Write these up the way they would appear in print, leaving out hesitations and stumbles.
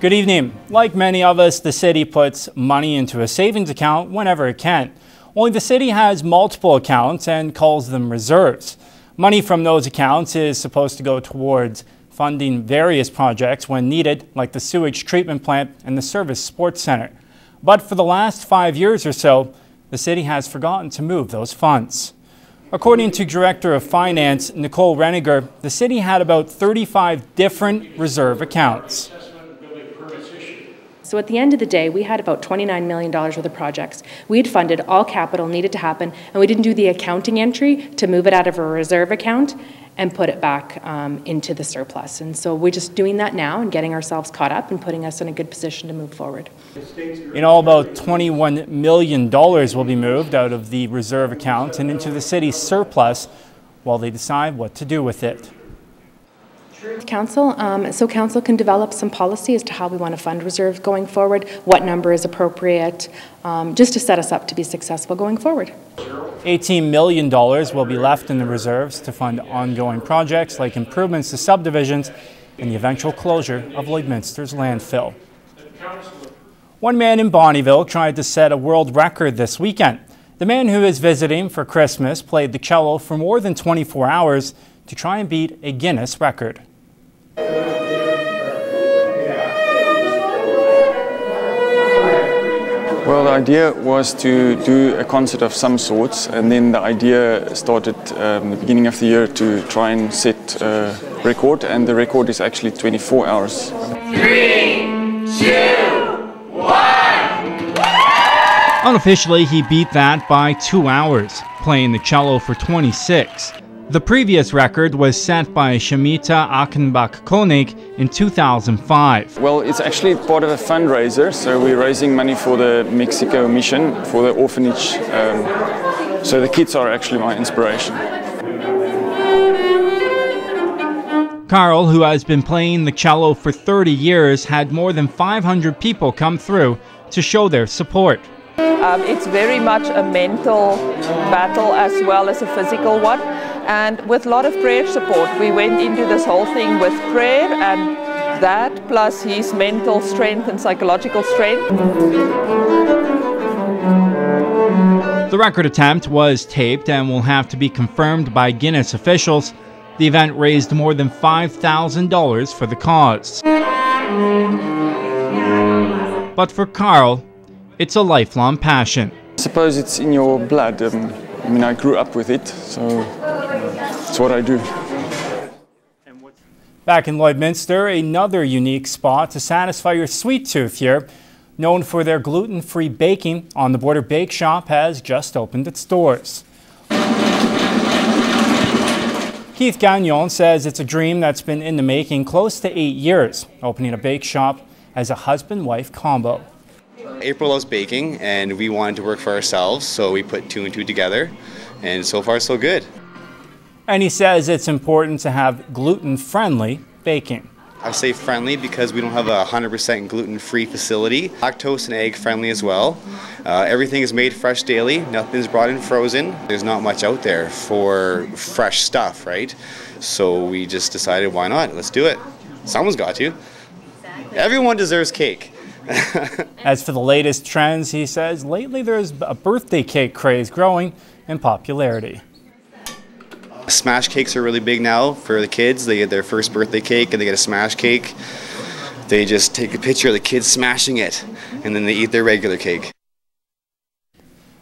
Good evening. Like many of us, the city puts money into a savings account whenever it can. Only the city has multiple accounts and calls them reserves. Money from those accounts is supposed to go towards funding various projects when needed, like the sewage treatment plant and the Service Sports Centre. But for the last 5 years or so, the city has forgotten to move those funds. According to Director of Finance Nicole Reniger, the city had about 35 different reserve accounts. So at the end of the day, we had about $29 million worth of projects. We had funded all capital needed to happen, and we didn't do the accounting entry to move it out of a reserve account and put it back into the surplus. And so we're just doing that now and getting ourselves caught up and putting us in a good position to move forward. In all, about $21 million will be moved out of the reserve account and into the city's surplus while they decide what to do with it. Council, so council can develop some policy as to how we want to fund reserves going forward, what number is appropriate, just to set us up to be successful going forward. $18 million will be left in the reserves to fund ongoing projects like improvements to subdivisions and the eventual closure of Lloydminster's landfill. One man in Bonnyville tried to set a world record this weekend. The man who is visiting for Christmas played the cello for more than 24 hours to try and beat a Guinness record. Well, the idea was to do a concert of some sorts, and then the idea started the beginning of the year to try and set a record, and the record is actually 24 hours. 3, 2, 1! Unofficially, he beat that by 2 hours, playing the cello for 26. The previous record was set by Shamita Achenbach-Koenig in 2005. Well, it's actually part of a fundraiser, so we're raising money for the Mexico mission, for the orphanage. So the kids are actually my inspiration. Carl, who has been playing the cello for 30 years, had more than 500 people come through to show their support. It's very much a mental battle as well as a physical one. And with a lot of prayer support, we went into this whole thing with prayer, and that plus his mental strength and psychological strength. The record attempt was taped and will have to be confirmed by Guinness officials. The event raised more than $5,000 for the cause. But for Carl, it's a lifelong passion. I suppose it's in your blood. I mean, I grew up with it, so it's what I do. Back in Lloydminster, another unique spot to satisfy your sweet tooth here. Known for their gluten-free baking, On the Border Bake Shop has just opened its doors. Keith Gagnon says it's a dream that's been in the making close to 8 years, opening a bake shop as a husband-wife combo. April loves baking, and we wanted to work for ourselves, so we put 2 and 2 together, and so far so good. And he says it's important to have gluten-friendly baking. I say friendly because we don't have a 100% gluten-free facility. Lactose and egg friendly as well. Everything is made fresh daily. Nothing's brought in frozen. There's not much out there for fresh stuff, right? So we just decided, why not? Let's do it. Someone's got to. Everyone deserves cake. As for the latest trends, he says, lately there's a birthday cake craze growing in popularity. Smash cakes are really big now for the kids. They get their first birthday cake and they get a smash cake. They just take a picture of the kids smashing it and then they eat their regular cake.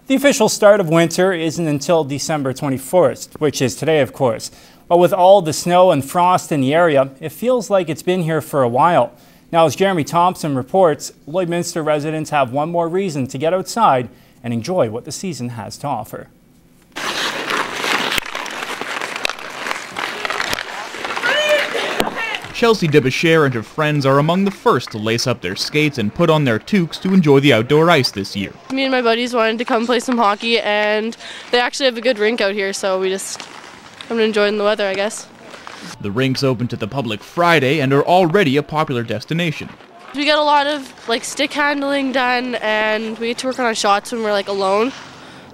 The official start of winter isn't until December 21st, which is today, of course. But with all the snow and frost in the area, it feels like it's been here for a while. Now, as Jeremy Thompson reports, Lloydminster residents have one more reason to get outside and enjoy what the season has to offer. Chelsea Debichere and her friends are among the first to lace up their skates and put on their toques to enjoy the outdoor ice this year. Me and my buddies wanted to come play some hockey, and they actually have a good rink out here, so we just come to enjoy the weather, I guess. The rinks open to the public Friday and are already a popular destination. We get a lot of stick handling done, and we get to work on our shots when we're alone,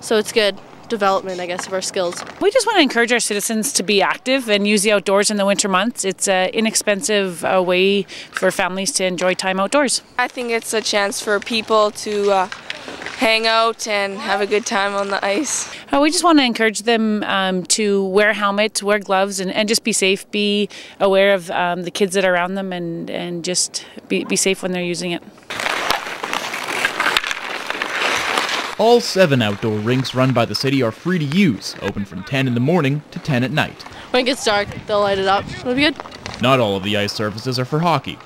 so it's good. development, I guess, of our skills. We just want to encourage our citizens to be active and use the outdoors in the winter months. It's an inexpensive way for families to enjoy time outdoors. I think it's a chance for people to hang out and have a good time on the ice. We just want to encourage them to wear a helmet, wear gloves, and just be safe, be aware of the kids that are around them, and just be safe when they're using it. All 7 outdoor rinks run by the city are free to use, open from 10 in the morning to 10 at night. When it gets dark, they'll light it up. It'll be good. Not all of the ice surfaces are for hockey.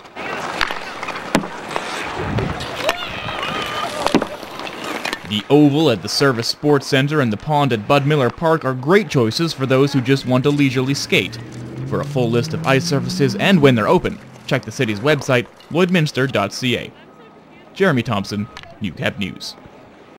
The oval at the Service Sports Centre and the pond at Bud Miller Park are great choices for those who just want to leisurely skate. For a full list of ice surfaces and when they're open, check the city's website, lloydminster.ca. Jeremy Thompson, Newcap News.